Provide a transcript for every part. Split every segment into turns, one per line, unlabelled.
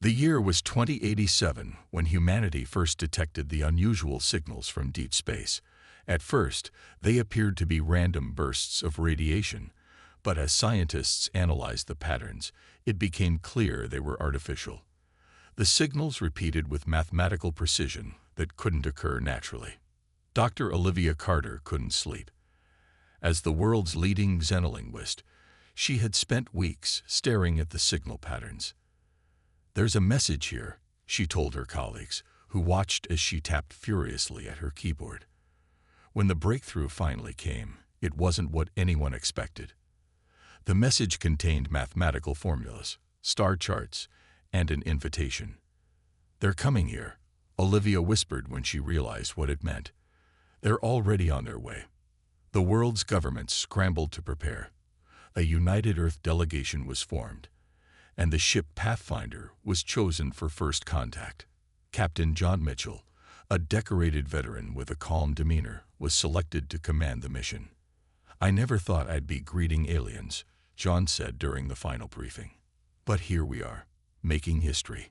The year was 2087 when humanity first detected the unusual signals from deep space. At first, they appeared to be random bursts of radiation, but as scientists analyzed the patterns, it became clear they were artificial. The signals repeated with mathematical precision that couldn't occur naturally. Dr. Olivia Carter couldn't sleep. As the world's leading xenolinguist, she had spent weeks staring at the signal patterns. "There's a message here," she told her colleagues, who watched as she tapped furiously at her keyboard. When the breakthrough finally came, it wasn't what anyone expected. The message contained mathematical formulas, star charts, and an invitation. "They're coming here," Olivia whispered when she realized what it meant. "They're already on their way." The world's governments scrambled to prepare. A united Earth delegation was formed, and the ship Pathfinder was chosen for first contact. Captain John Mitchell, a decorated veteran with a calm demeanor, was selected to command the mission. "I never thought I'd be greeting aliens," John said during the final briefing. "But here we are, making history."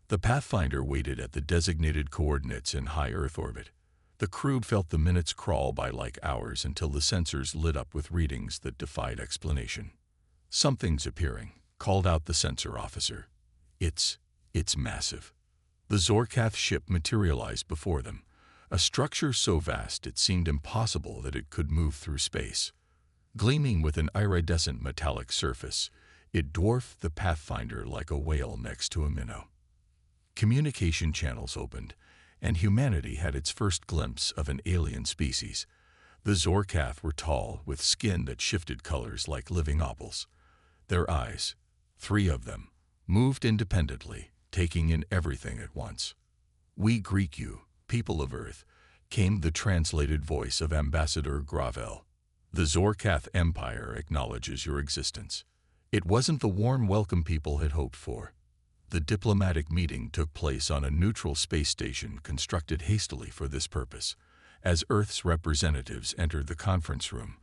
The Pathfinder waited at the designated coordinates in high Earth orbit. The crew felt the minutes crawl by like hours until the sensors lit up with readings that defied explanation. "Something's appearing," called out the sensor officer. It's massive." The Zorkath ship materialized before them, a structure so vast it seemed impossible that it could move through space. Gleaming with an iridescent metallic surface, it dwarfed the Pathfinder like a whale next to a minnow. Communication channels opened, and humanity had its first glimpse of an alien species. The Zorkath were tall, with skin that shifted colors like living opals. Their eyes, 3 of them, moved independently, taking in everything at once. "We greet you, people of Earth," came the translated voice of Ambassador Gravel. "The Zorkath Empire acknowledges your existence." It wasn't the warm welcome people had hoped for. The diplomatic meeting took place on a neutral space station constructed hastily for this purpose. As Earth's representatives entered the conference room,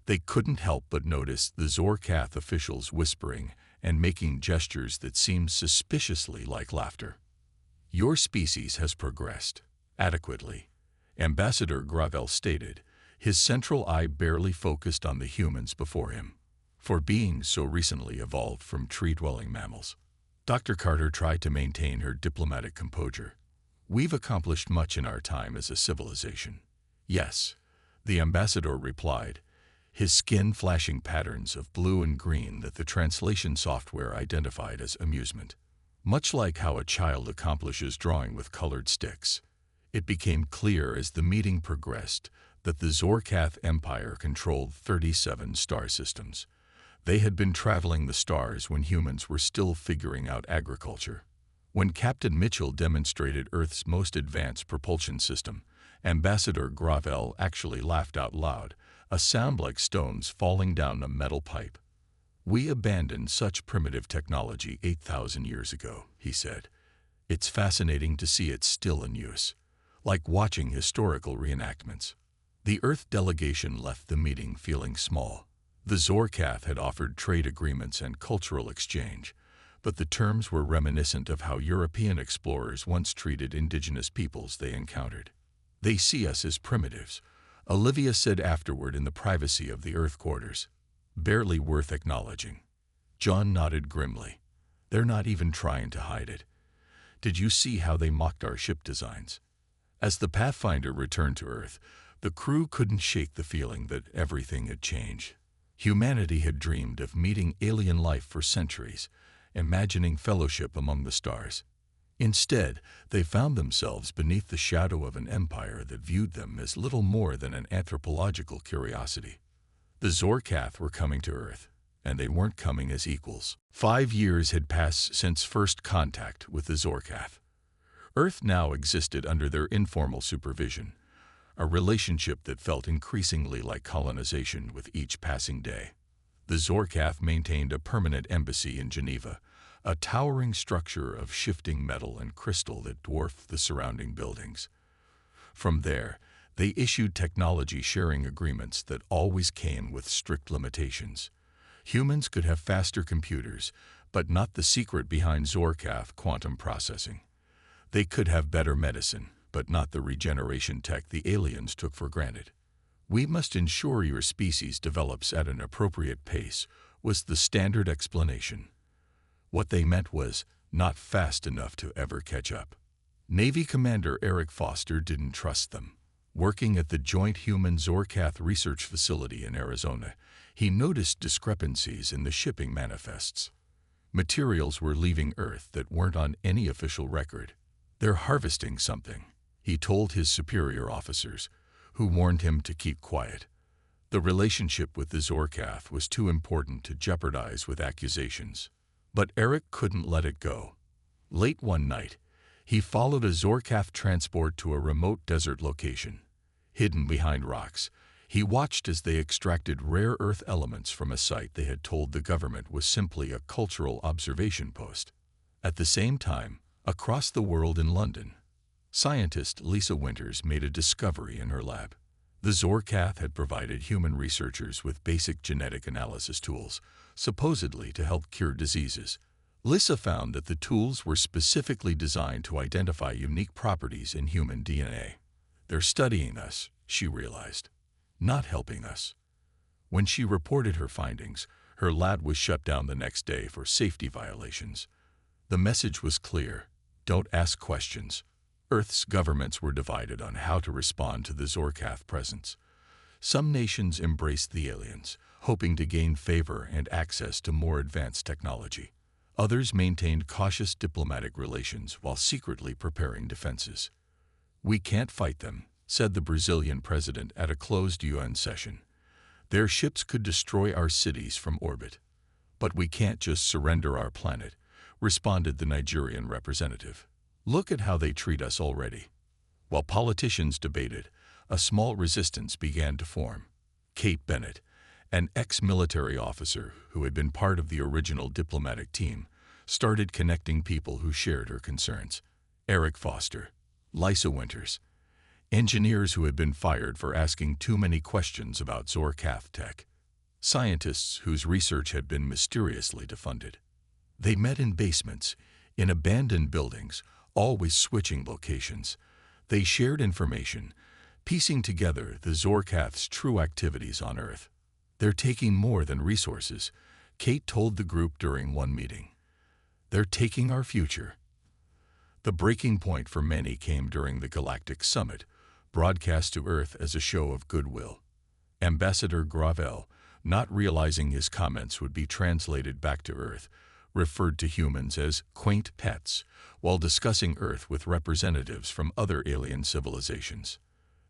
they couldn't help but notice the Zorkath officials whispering and making gestures that seemed suspiciously like laughter. "Your species has progressed adequately," Ambassador Gravel stated, his central eye barely focused on the humans before him, "for beings so recently evolved from tree-dwelling mammals." Dr. Carter tried to maintain her diplomatic composure. "We've accomplished much in our time as a civilization." "Yes," the ambassador replied, his skin flashing patterns of blue and green that the translation software identified as amusement. Much like how a child accomplishes drawing with colored sticks. It became clear as the meeting progressed that the Zorkath Empire controlled 37 star systems. They had been traveling the stars when humans were still figuring out agriculture. When Captain Mitchell demonstrated Earth's most advanced propulsion system, Ambassador Gravel actually laughed out loud, a sound like stones falling down a metal pipe. "We abandoned such primitive technology 8,000 years ago," he said. "It's fascinating to see it still in use, like watching historical reenactments." The Earth delegation left the meeting feeling small. The Zorkath had offered trade agreements and cultural exchange, but the terms were reminiscent of how European explorers once treated indigenous peoples they encountered. "They see us as primitives," Olivia said afterward in the privacy of the Earth quarters. "Barely worth acknowledging." John nodded grimly. "They're not even trying to hide it. Did you see how they mocked our ship designs?" As the Pathfinder returned to Earth, the crew couldn't shake the feeling that everything had changed. Humanity had dreamed of meeting alien life for centuries, imagining fellowship among the stars. Instead, they found themselves beneath the shadow of an empire that viewed them as little more than an anthropological curiosity. The Zorkath were coming to Earth, and they weren't coming as equals. 5 years had passed since first contact with the Zorkath. Earth now existed under their informal supervision, a relationship that felt increasingly like colonization with each passing day. The Zorkath maintained a permanent embassy in Geneva, a towering structure of shifting metal and crystal that dwarfed the surrounding buildings. From there, they issued technology-sharing agreements that always came with strict limitations. Humans could have faster computers, but not the secret behind Zorkath quantum processing. They could have better medicine, but not the regeneration tech the aliens took for granted. "We must ensure your species develops at an appropriate pace," was the standard explanation. What they meant was, not fast enough to ever catch up. Navy Commander Eric Foster didn't trust them. Working at the Joint Human Zorkath Research Facility in Arizona, he noticed discrepancies in the shipping manifests. Materials were leaving Earth that weren't on any official record. "They're harvesting something," he told his superior officers, who warned him to keep quiet. The relationship with the Zorkath was too important to jeopardize with accusations. But Eric couldn't let it go. Late one night, he followed a Zorkath transport to a remote desert location. Hidden behind rocks, he watched as they extracted rare earth elements from a site they had told the government was simply a cultural observation post. At the same time, across the world in London, scientist Lisa Winters made a discovery in her lab. The Zorkath had provided human researchers with basic genetic analysis tools, supposedly to help cure diseases. Lisa found that the tools were specifically designed to identify unique properties in human DNA. "They're studying us," she realized, "not helping us." When she reported her findings, her lab was shut down the next day for safety violations. The message was clear: don't ask questions. Earth's governments were divided on how to respond to the Zorkath presence. Some nations embraced the aliens, hoping to gain favor and access to more advanced technology. Others maintained cautious diplomatic relations while secretly preparing defenses. "We can't fight them," said the Brazilian president at a closed UN session. "Their ships could destroy our cities from orbit. But we can't just surrender our planet," responded the Nigerian representative. "Look at how they treat us already." While politicians debated, a small resistance began to form. Kate Bennett, an ex-military officer who had been part of the original diplomatic team, started connecting people who shared her concerns. Eric Foster, Lisa Winters, engineers who had been fired for asking too many questions about Zorkath tech, scientists whose research had been mysteriously defunded. They met in basements, in abandoned buildings, always switching locations. They shared information, piecing together the Zorkath's true activities on Earth. "They're taking more than resources," Kate told the group during one meeting. "They're taking our future." The breaking point for many came during the Galactic Summit, broadcast to Earth as a show of goodwill. Ambassador Gravel, not realizing his comments would be translated back to Earth, referred to humans as quaint pets while discussing Earth with representatives from other alien civilizations.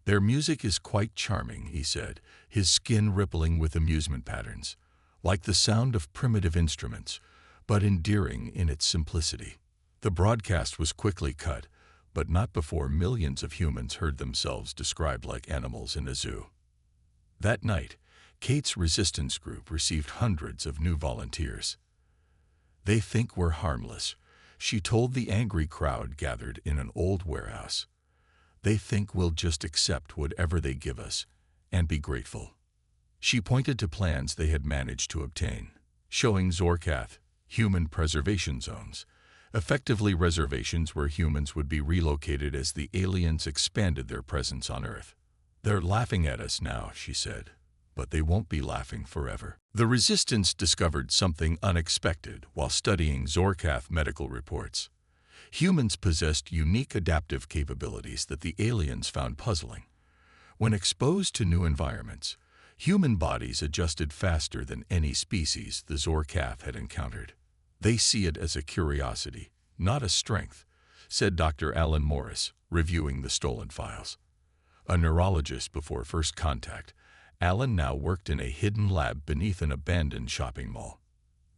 "Their music is quite charming," he said, his skin rippling with amusement patterns, "like the sound of primitive instruments, but endearing in its simplicity." The broadcast was quickly cut, but not before millions of humans heard themselves described like animals in a zoo. That night, Kate's resistance group received hundreds of new volunteers. "They think we're harmless," she told the angry crowd gathered in an old warehouse. "They think we'll just accept whatever they give us and be grateful." She pointed to plans they had managed to obtain, showing Zorkath human preservation zones, effectively reservations where humans would be relocated as the aliens expanded their presence on Earth. "They're laughing at us now," she said, "but they won't be laughing forever." The resistance discovered something unexpected while studying Zorkath medical reports. Humans possessed unique adaptive capabilities that the aliens found puzzling. When exposed to new environments, human bodies adjusted faster than any species the Zorkath had encountered. "They see it as a curiosity, not a strength," said Dr. Alan Morris, reviewing the stolen files. A neurologist before first contact, Alan now worked in a hidden lab beneath an abandoned shopping mall.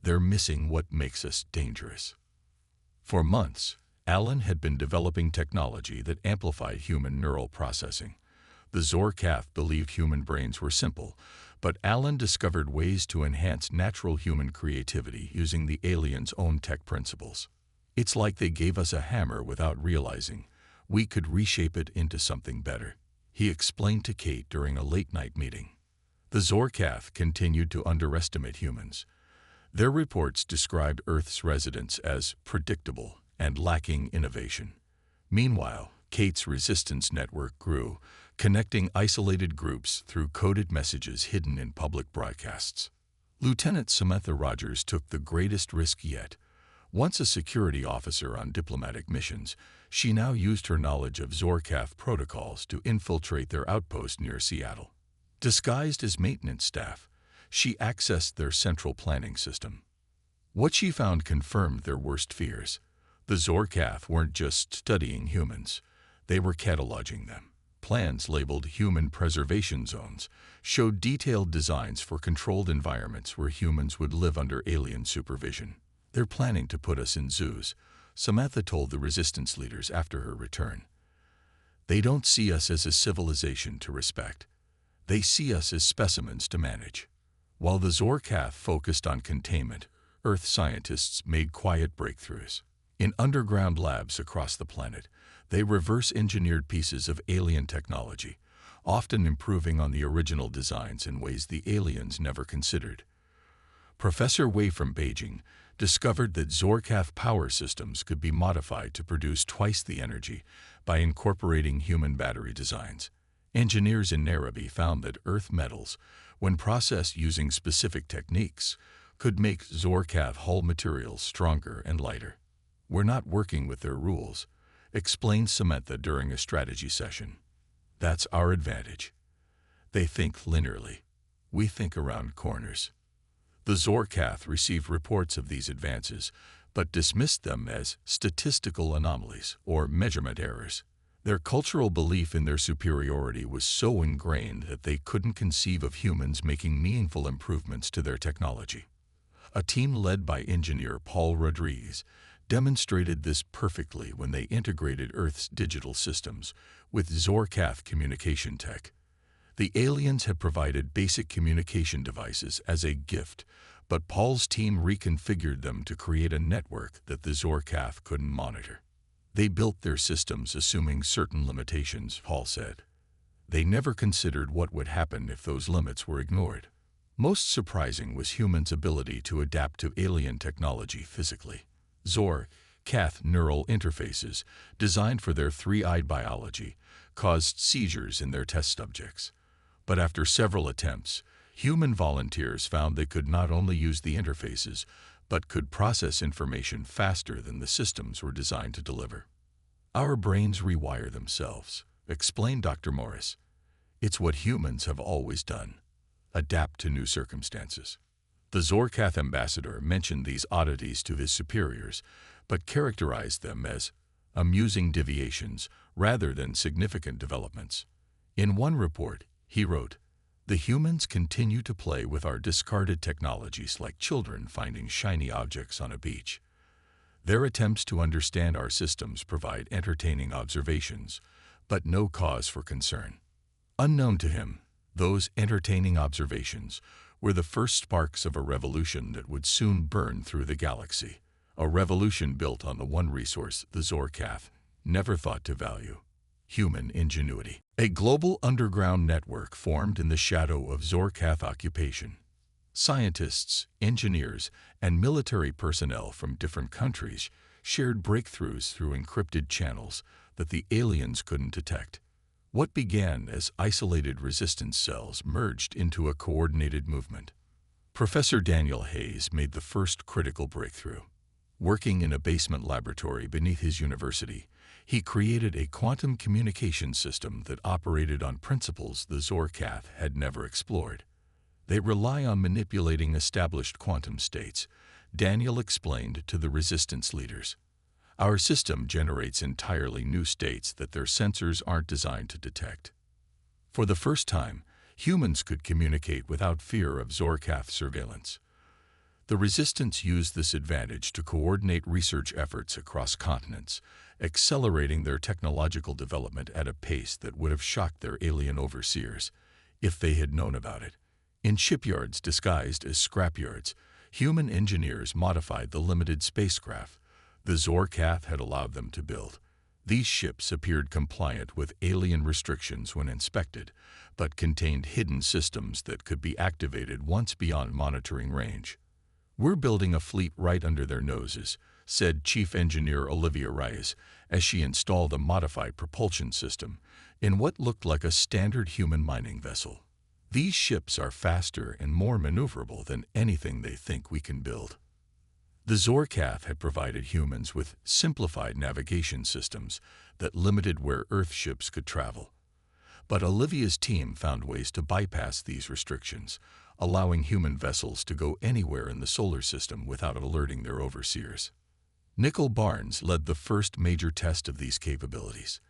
"They're missing what makes us dangerous." For months, Alan had been developing technology that amplified human neural processing. The Zorkath believed human brains were simple, but Alan discovered ways to enhance natural human creativity using the aliens' own tech principles. "It's like they gave us a hammer without realizing we could reshape it into something better," he explained to Kate during a late-night meeting. The Zorkath continued to underestimate humans. Their reports described Earth's residents as predictable and lacking innovation. Meanwhile, Kate's resistance network grew, connecting isolated groups through coded messages hidden in public broadcasts. Lieutenant Samantha Rogers took the greatest risk yet. Once a security officer on diplomatic missions, she now used her knowledge of Zorkath protocols to infiltrate their outpost near Seattle. Disguised as maintenance staff, she accessed their central planning system. What she found confirmed their worst fears. The Zorkath weren't just studying humans, they were cataloging them. Plans labeled human preservation zones showed detailed designs for controlled environments where humans would live under alien supervision. "They're planning to put us in zoos," Samantha told the resistance leaders after her return. "They don't see us as a civilization to respect. They see us as specimens to manage." While the Zorkath focused on containment, Earth scientists made quiet breakthroughs. In underground labs across the planet, they reverse-engineered pieces of alien technology, often improving on the original designs in ways the aliens never considered. Professor Wei from Beijing discovered that Zorkath power systems could be modified to produce twice the energy by incorporating human battery designs. Engineers in Nairobi found that Earth metals, when processed using specific techniques, could make Zorkath hull materials stronger and lighter. "We're not working with their rules," explained Samantha during a strategy session. "That's our advantage. They think linearly. We think around corners." The Zorkath received reports of these advances, but dismissed them as statistical anomalies or measurement errors. Their cultural belief in their superiority was so ingrained that they couldn't conceive of humans making meaningful improvements to their technology. A team led by engineer Paul Rodriguez demonstrated this perfectly when they integrated Earth's digital systems with Zorkath communication tech. The aliens had provided basic communication devices as a gift, but Paul's team reconfigured them to create a network that the Zorkath couldn't monitor. "They built their systems assuming certain limitations," Paul said. "They never considered what would happen if those limits were ignored." Most surprising was humans' ability to adapt to alien technology physically. Zorkath neural interfaces, designed for their three-eyed biology, caused seizures in their test subjects. But after several attempts, human volunteers found they could not only use the interfaces, but could process information faster than the systems were designed to deliver. "Our brains rewire themselves," explained Dr. Morris. "It's what humans have always done. Adapt to new circumstances." The Zorkath ambassador mentioned these oddities to his superiors, but characterized them as amusing deviations rather than significant developments. In one report, he wrote, "The humans continue to play with our discarded technologies like children finding shiny objects on a beach. Their attempts to understand our systems provide entertaining observations, but no cause for concern." Unknown to him, those entertaining observations were the first sparks of a revolution that would soon burn through the galaxy, a revolution built on the one resource the Zorkath never thought to value: human ingenuity. A global underground network formed in the shadow of Zorkath occupation. Scientists, engineers, and military personnel from different countries shared breakthroughs through encrypted channels that the aliens couldn't detect. What began as isolated resistance cells merged into a coordinated movement. Professor Daniel Hayes made the first critical breakthrough. Working in a basement laboratory beneath his university, he created a quantum communication system that operated on principles the Zorkath had never explored. "They rely on manipulating established quantum states," Daniel explained to the resistance leaders. "Our system generates entirely new states that their sensors aren't designed to detect." For the first time, humans could communicate without fear of Zorkath surveillance. The resistance used this advantage to coordinate research efforts across continents, accelerating their technological development at a pace that would have shocked their alien overseers if they had known about it. In shipyards disguised as scrapyards, human engineers modified the limited spacecraft the Zorkath had allowed them to build. These ships appeared compliant with alien restrictions when inspected, but contained hidden systems that could be activated once beyond monitoring range. "We're building a fleet right under their noses," said Chief Engineer Olivia Reyes as she installed a modified propulsion system in what looked like a standard human mining vessel. "These ships are faster and more maneuverable than anything they think we can build." The Zorkath had provided humans with simplified navigation systems that limited where Earth ships could travel. But Olivia's team found ways to bypass these restrictions, allowing human vessels to go anywhere in the solar system without alerting their overseers. Nicole Barnes led the first major test of these capabilities.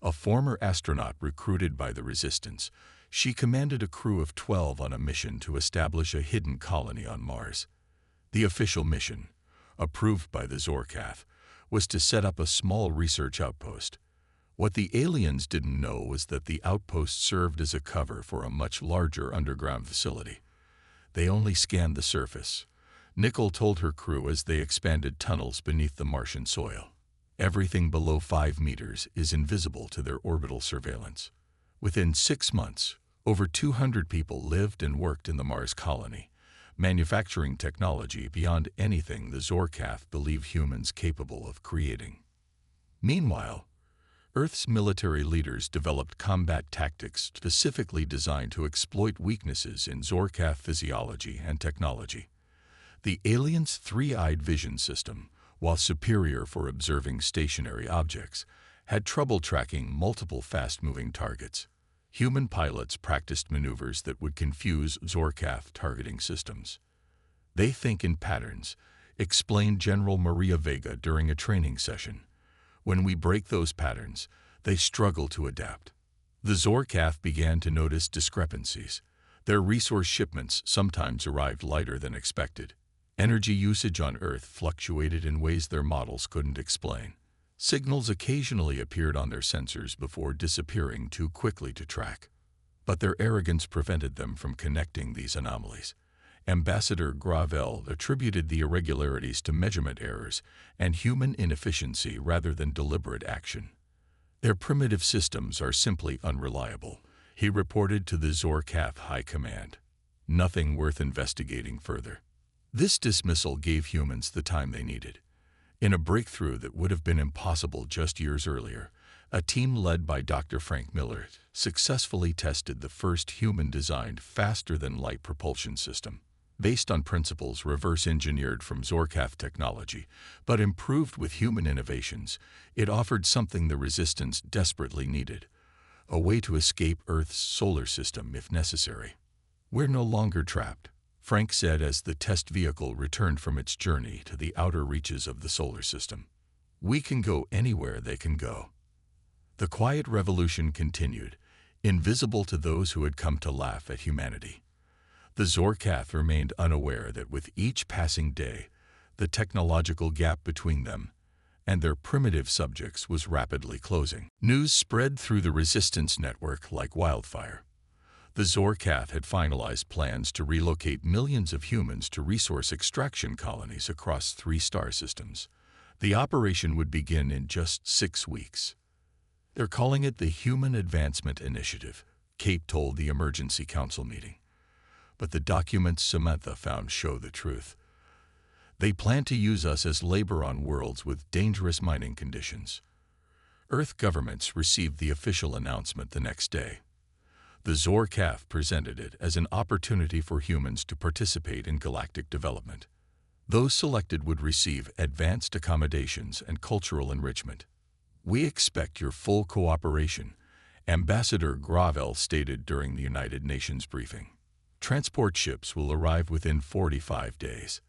A former astronaut recruited by the Resistance, she commanded a crew of 12 on a mission to establish a hidden colony on Mars. The official mission, approved by the Zorkath, was to set up a small research outpost. What the aliens didn't know was that the outpost served as a cover for a much larger underground facility. They only scanned the surface, Nicole told her crew as they expanded tunnels beneath the Martian soil. Everything below 5 meters is invisible to their orbital surveillance. Within 6 months, over 200 people lived and worked in the Mars colony, manufacturing technology beyond anything the Zorkath believed humans capable of creating. Meanwhile, Earth's military leaders developed combat tactics specifically designed to exploit weaknesses in Zorkath physiology and technology. The aliens' three-eyed vision system, while superior for observing stationary objects, had trouble tracking multiple fast-moving targets. Human pilots practiced maneuvers that would confuse Zorkath targeting systems. "They think in patterns," explained General Maria Vega during a training session. "When we break those patterns, they struggle to adapt." The Zorkath began to notice discrepancies. Their resource shipments sometimes arrived lighter than expected. Energy usage on Earth fluctuated in ways their models couldn't explain. Signals occasionally appeared on their sensors before disappearing too quickly to track. But their arrogance prevented them from connecting these anomalies. Ambassador Gravel attributed the irregularities to measurement errors and human inefficiency rather than deliberate action. "Their primitive systems are simply unreliable," he reported to the Zorkath High Command. "Nothing worth investigating further." This dismissal gave humans the time they needed. In a breakthrough that would have been impossible just years earlier, a team led by Dr. Frank Miller successfully tested the first human-designed faster-than-light propulsion system. Based on principles reverse-engineered from Zorkath technology, but improved with human innovations, it offered something the Resistance desperately needed: a way to escape Earth's solar system if necessary. "We're no longer trapped," Frank said as the test vehicle returned from its journey to the outer reaches of the solar system. "We can go anywhere they can go." The quiet revolution continued, invisible to those who had come to laugh at humanity. The Zorkath remained unaware that with each passing day, the technological gap between them and their primitive subjects was rapidly closing. News spread through the Resistance network like wildfire. The Zorkath had finalized plans to relocate millions of humans to resource extraction colonies across 3 star systems. The operation would begin in just 6 weeks. "They're calling it the Human Advancement Initiative," Kate told the Emergency Council meeting. But the documents Samantha found show the truth. "They plan to use us as labor on worlds with dangerous mining conditions." Earth governments received the official announcement the next day. The Zorkath presented it as an opportunity for humans to participate in galactic development. Those selected would receive advanced accommodations and cultural enrichment. "We expect your full cooperation," Ambassador Gravel stated during the United Nations briefing. "Transport ships will arrive within 45 days.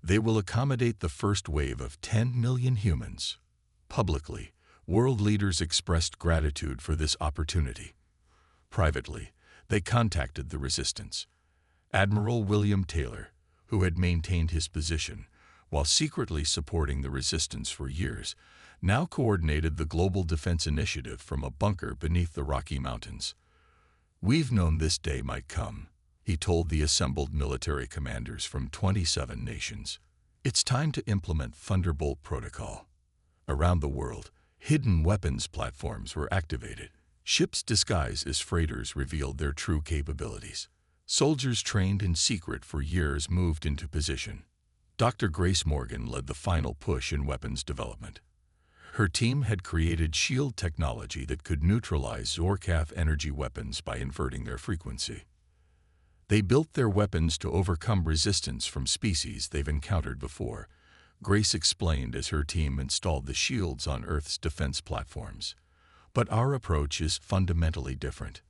They will accommodate the first wave of 10 million humans." Publicly, world leaders expressed gratitude for this opportunity. Privately, they contacted the Resistance. Admiral William Taylor, who had maintained his position while secretly supporting the Resistance for years, now coordinated the Global Defense Initiative from a bunker beneath the Rocky Mountains. "We've known this day might come," he told the assembled military commanders from 27 nations. "It's time to implement Thunderbolt Protocol." Around the world, hidden weapons platforms were activated. Ships disguised as freighters revealed their true capabilities. Soldiers trained in secret for years moved into position. Dr. Grace Morgan led the final push in weapons development. Her team had created shield technology that could neutralize Zorkath energy weapons by inverting their frequency. They built their weapons to overcome resistance from species they've encountered before, Grace explained as her team installed the shields on Earth's defense platforms. But our approach is fundamentally different.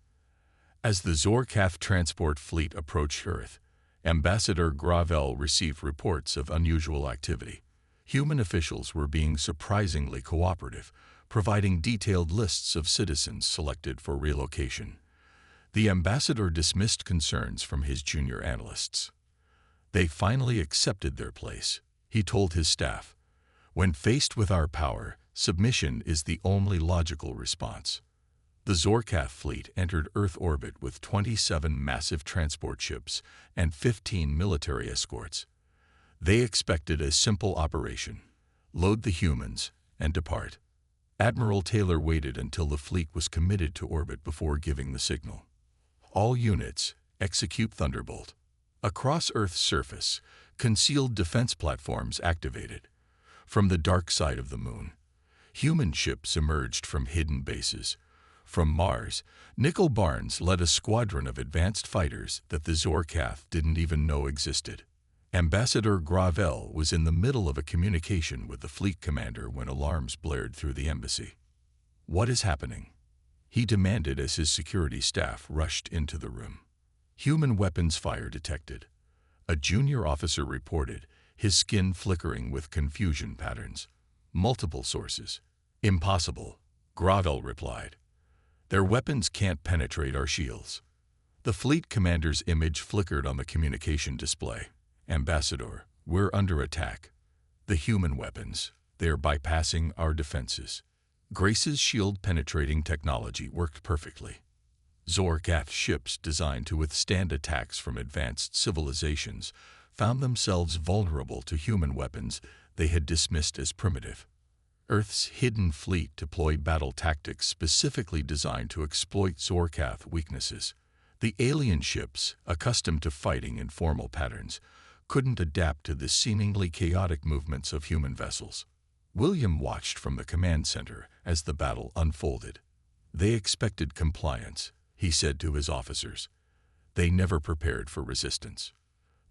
As the Zorkath transport fleet approached Earth, Ambassador Gravel received reports of unusual activity. Human officials were being surprisingly cooperative, providing detailed lists of citizens selected for relocation. The ambassador dismissed concerns from his junior analysts. They finally accepted their place, he told his staff. When faced with our power, submission is the only logical response. The Zorkath fleet entered Earth orbit with 27 massive transport ships and 15 military escorts. They expected a simple operation: load the humans and depart. Admiral Taylor waited until the fleet was committed to orbit before giving the signal. All units, execute Thunderbolt. Across Earth's surface, concealed defense platforms activated. From the dark side of the moon, human ships emerged from hidden bases. From Mars, Nickel Barnes led a squadron of advanced fighters that the Zorkath didn't even know existed. Ambassador Gravel was in the middle of a communication with the fleet commander when alarms blared through the embassy. "What is happening?" he demanded as his security staff rushed into the room. "Human weapons fire detected," a junior officer reported, his skin flickering with confusion patterns. "Multiple sources." "Impossible," Gravel replied. "Their weapons can't penetrate our shields." The fleet commander's image flickered on the communication display. "Ambassador, we're under attack. The human weapons, they're bypassing our defenses." Grace's shield-penetrating technology worked perfectly. Zorkath ships designed to withstand attacks from advanced civilizations found themselves vulnerable to human weapons they had dismissed as primitive. Earth's hidden fleet deployed battle tactics specifically designed to exploit Zorkath weaknesses. The alien ships, accustomed to fighting in formal patterns, couldn't adapt to the seemingly chaotic movements of human vessels. William watched from the command center as the battle unfolded. "They expected compliance," he said to his officers. "They never prepared for resistance."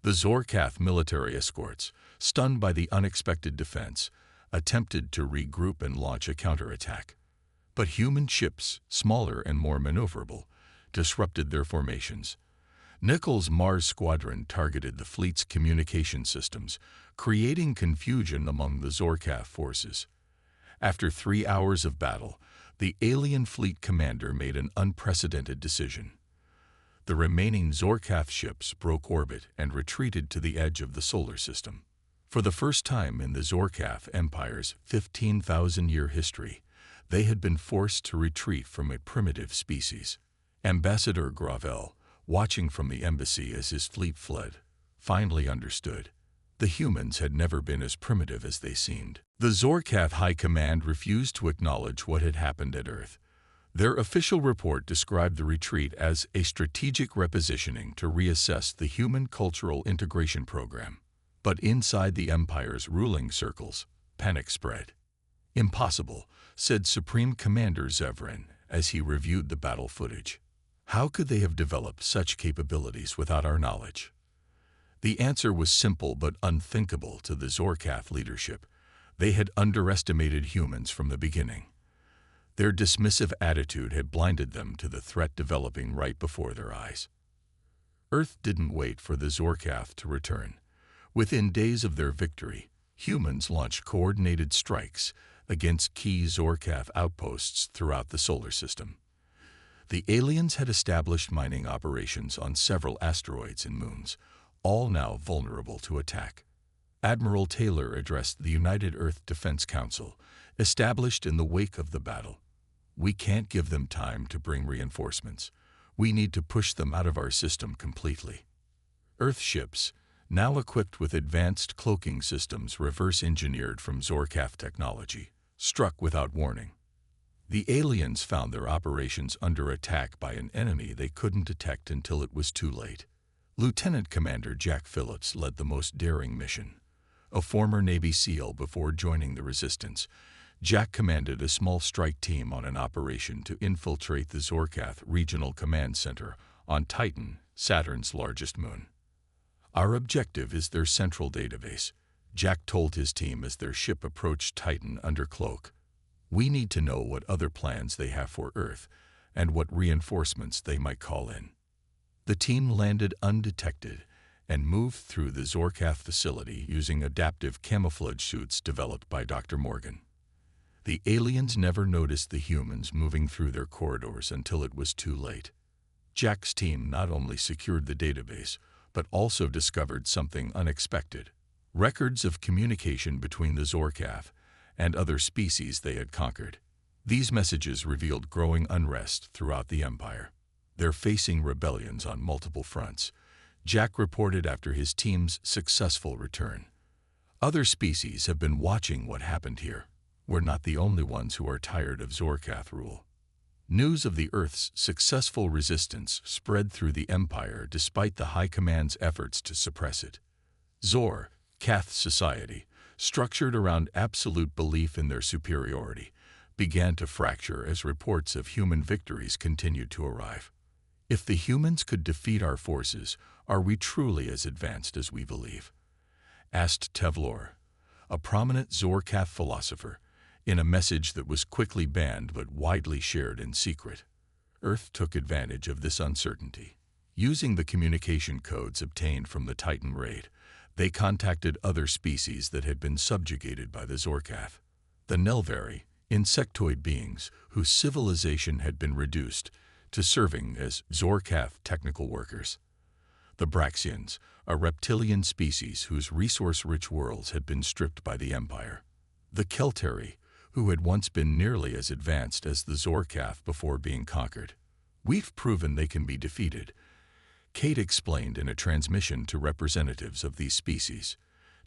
The Zorkath military escorts, stunned by the unexpected defense, attempted to regroup and launch a counterattack. But human ships, smaller and more maneuverable, disrupted their formations. Nickel's Mars squadron targeted the fleet's communication systems, creating confusion among the Zorkath forces. After 3 hours of battle, the alien fleet commander made an unprecedented decision. The remaining Zorkath ships broke orbit and retreated to the edge of the solar system. For the first time in the Zorkath Empire's 15,000-year history, they had been forced to retreat from a primitive species. Ambassador Gravel, watching from the embassy as his fleet fled, finally understood. The humans had never been as primitive as they seemed. The Zorkath High Command refused to acknowledge what had happened at Earth. Their official report described the retreat as a strategic repositioning to reassess the human cultural integration program. But inside the Empire's ruling circles, panic spread. "Impossible," said Supreme Commander Zevran as he reviewed the battle footage. "How could they have developed such capabilities without our knowledge?" The answer was simple but unthinkable to the Zorkath leadership. They had underestimated humans from the beginning. Their dismissive attitude had blinded them to the threat developing right before their eyes. Earth didn't wait for the Zorkath to return. Within days of their victory, humans launched coordinated strikes against key Zorkath outposts throughout the solar system. The aliens had established mining operations on several asteroids and moons, all now vulnerable to attack. Admiral Taylor addressed the United Earth Defense Council, established in the wake of the battle. "We can't give them time to bring reinforcements. We need to push them out of our system completely." Earth ships, now equipped with advanced cloaking systems reverse-engineered from Zorkath technology, struck without warning. The aliens found their operations under attack by an enemy they couldn't detect until it was too late. Lieutenant Commander Jack Phillips led the most daring mission. A former Navy SEAL before joining the resistance, Jack commanded a small strike team on an operation to infiltrate the Zorkath Regional Command Center on Titan, Saturn's largest moon. "Our objective is their central database," Jack told his team as their ship approached Titan under cloak. "We need to know what other plans they have for Earth and what reinforcements they might call in." The team landed undetected and moved through the Zorkath facility using adaptive camouflage suits developed by Dr. Morgan. The aliens never noticed the humans moving through their corridors until it was too late. Jack's team not only secured the database, but also discovered something unexpected: records of communication between the Zorkath and other species they had conquered. These messages revealed growing unrest throughout the Empire. "They're facing rebellions on multiple fronts," Jack reported after his team's successful return. "Other species have been watching what happened here. We're not the only ones who are tired of Zorkath rule." News of the Earth's successful resistance spread through the Empire despite the High Command's efforts to suppress it. Zorkath society, structured around absolute belief in their superiority, began to fracture as reports of human victories continued to arrive. "If the humans could defeat our forces, are we truly as advanced as we believe?" asked Tevlor, a prominent Zorkath philosopher, in a message that was quickly banned but widely shared in secret. Earth took advantage of this uncertainty. Using the communication codes obtained from the Titan raid, they contacted other species that had been subjugated by the Zorkath. The Nelvari, insectoid beings whose civilization had been reduced to serving as Zorkath technical workers. The Braxians, a reptilian species whose resource-rich worlds had been stripped by the Empire. The Keltari, who had once been nearly as advanced as the Zorkath before being conquered. "We've proven they can be defeated," Kate explained in a transmission to representatives of these species.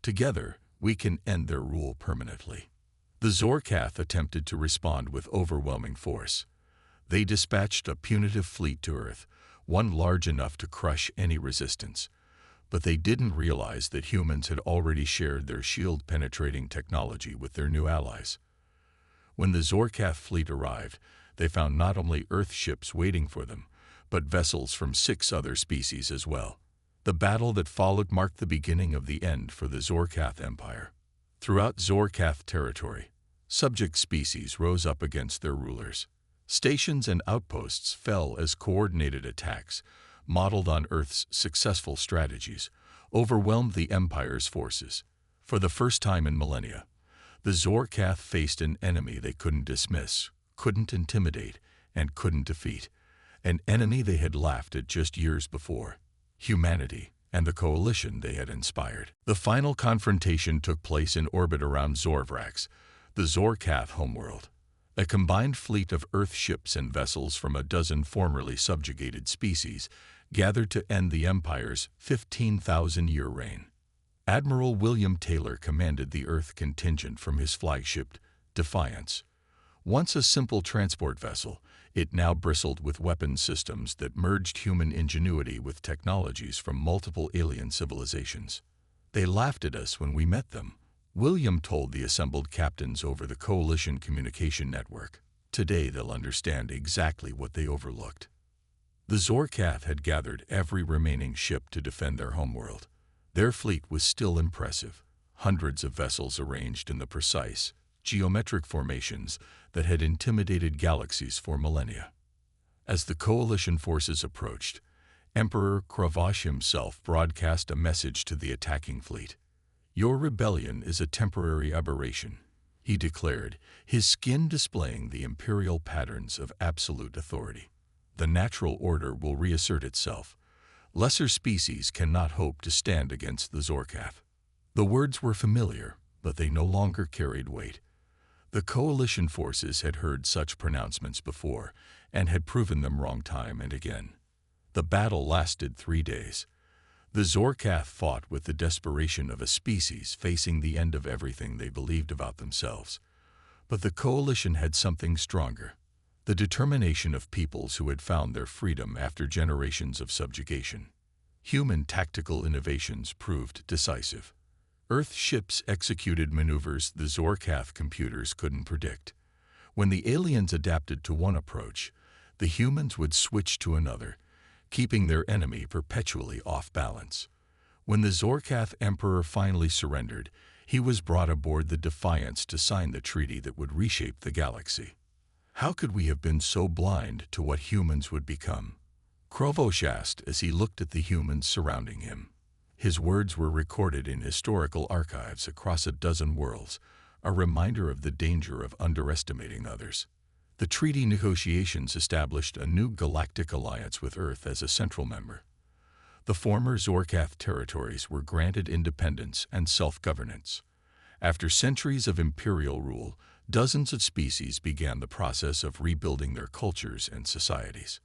"Together, we can end their rule permanently." The Zorkath attempted to respond with overwhelming force. They dispatched a punitive fleet to Earth, one large enough to crush any resistance. But they didn't realize that humans had already shared their shield-penetrating technology with their new allies. When the Zorkath fleet arrived, they found not only Earth ships waiting for them, but vessels from 6 other species as well. The battle that followed marked the beginning of the end for the Zorkath Empire. Throughout Zorkath territory, subject species rose up against their rulers. Stations and outposts fell as coordinated attacks, modeled on Earth's successful strategies, overwhelmed the Empire's forces. For the first time in millennia, the Zorkath faced an enemy they couldn't dismiss, couldn't intimidate, and couldn't defeat. An enemy they had laughed at just years before: humanity and the coalition they had inspired. The final confrontation took place in orbit around Zorvrax, the Zorkath homeworld. A combined fleet of Earth ships and vessels from a dozen formerly subjugated species gathered to end the Empire's 15,000-year reign. Admiral William Taylor commanded the Earth contingent from his flagship, Defiance. Once a simple transport vessel, it now bristled with weapon systems that merged human ingenuity with technologies from multiple alien civilizations. "They laughed at us when we met them," William told the assembled captains over the Coalition communication network. "Today they'll understand exactly what they overlooked." The Zorkath had gathered every remaining ship to defend their homeworld. Their fleet was still impressive, hundreds of vessels arranged in the precise, geometric formations that had intimidated galaxies for millennia. As the Coalition forces approached, Emperor Kravash himself broadcast a message to the attacking fleet. "Your rebellion is a temporary aberration," he declared, his skin displaying the imperial patterns of absolute authority. "The natural order will reassert itself. Lesser species cannot hope to stand against the Zorkath." The words were familiar, but they no longer carried weight. The Coalition forces had heard such pronouncements before and had proven them wrong time and again. The battle lasted 3 days. The Zorkath fought with the desperation of a species facing the end of everything they believed about themselves. But the Coalition had something stronger: the determination of peoples who had found their freedom after generations of subjugation. Human tactical innovations proved decisive. Earth ships executed maneuvers the Zorkath computers couldn't predict. When the aliens adapted to one approach, the humans would switch to another, keeping their enemy perpetually off balance. When the Zorkath Emperor finally surrendered, he was brought aboard the Defiance to sign the treaty that would reshape the galaxy. How could we have been so blind to what humans would become? Krovosh asked as he looked at the humans surrounding him. His words were recorded in historical archives across a dozen worlds, a reminder of the danger of underestimating others. The treaty negotiations established a new galactic alliance with Earth as a central member. The former Zorkath territories were granted independence and self-governance. After centuries of imperial rule, dozens of species began the process of rebuilding their cultures and societies.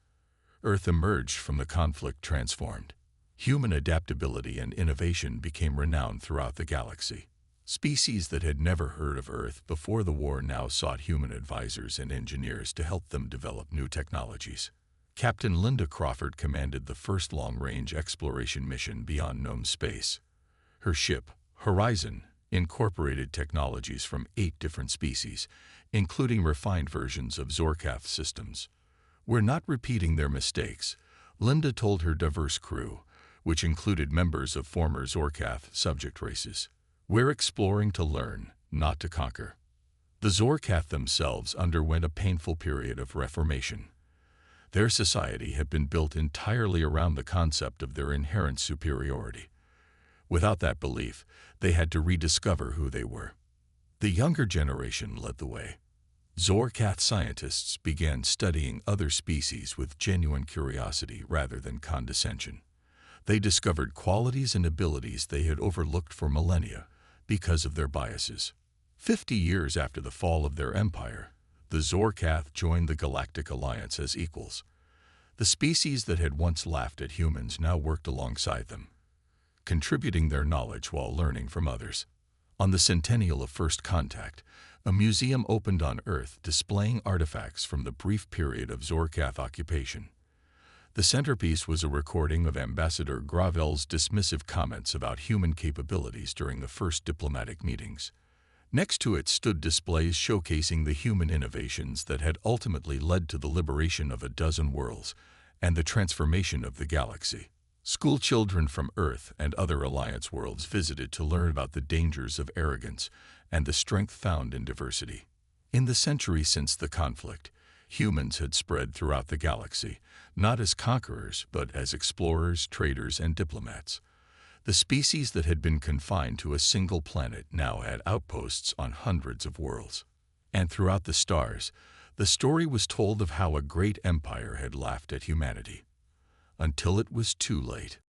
Earth emerged from the conflict transformed. Human adaptability and innovation became renowned throughout the galaxy. Species that had never heard of Earth before the war now sought human advisors and engineers to help them develop new technologies. Captain Linda Crawford commanded the first long-range exploration mission beyond known space. Her ship, Horizon, incorporated technologies from 8 different species, including refined versions of Zorkath systems. "We're not repeating their mistakes," Linda told her diverse crew, which included members of former Zorkath subject races. "We're exploring to learn, not to conquer." The Zorkath themselves underwent a painful period of reformation. Their society had been built entirely around the concept of their inherent superiority. Without that belief, they had to rediscover who they were. The younger generation led the way. Zorkath scientists began studying other species with genuine curiosity rather than condescension. They discovered qualities and abilities they had overlooked for millennia because of their biases. 50 years after the fall of their empire, the Zorkath joined the Galactic Alliance as equals. The species that had once laughed at humans now worked alongside them, contributing their knowledge while learning from others. On the centennial of First Contact, a museum opened on Earth displaying artifacts from the brief period of Zorkath occupation. The centerpiece was a recording of Ambassador Gravel's dismissive comments about human capabilities during the first diplomatic meetings. Next to it stood displays showcasing the human innovations that had ultimately led to the liberation of a dozen worlds and the transformation of the galaxy. School children from Earth and other Alliance worlds visited to learn about the dangers of arrogance and the strength found in diversity. In the century since the conflict, humans had spread throughout the galaxy, not as conquerors, but as explorers, traders, and diplomats. The species that had been confined to a single planet now had outposts on hundreds of worlds. And throughout the stars, the story was told of how a great empire had laughed at humanity, until it was too late.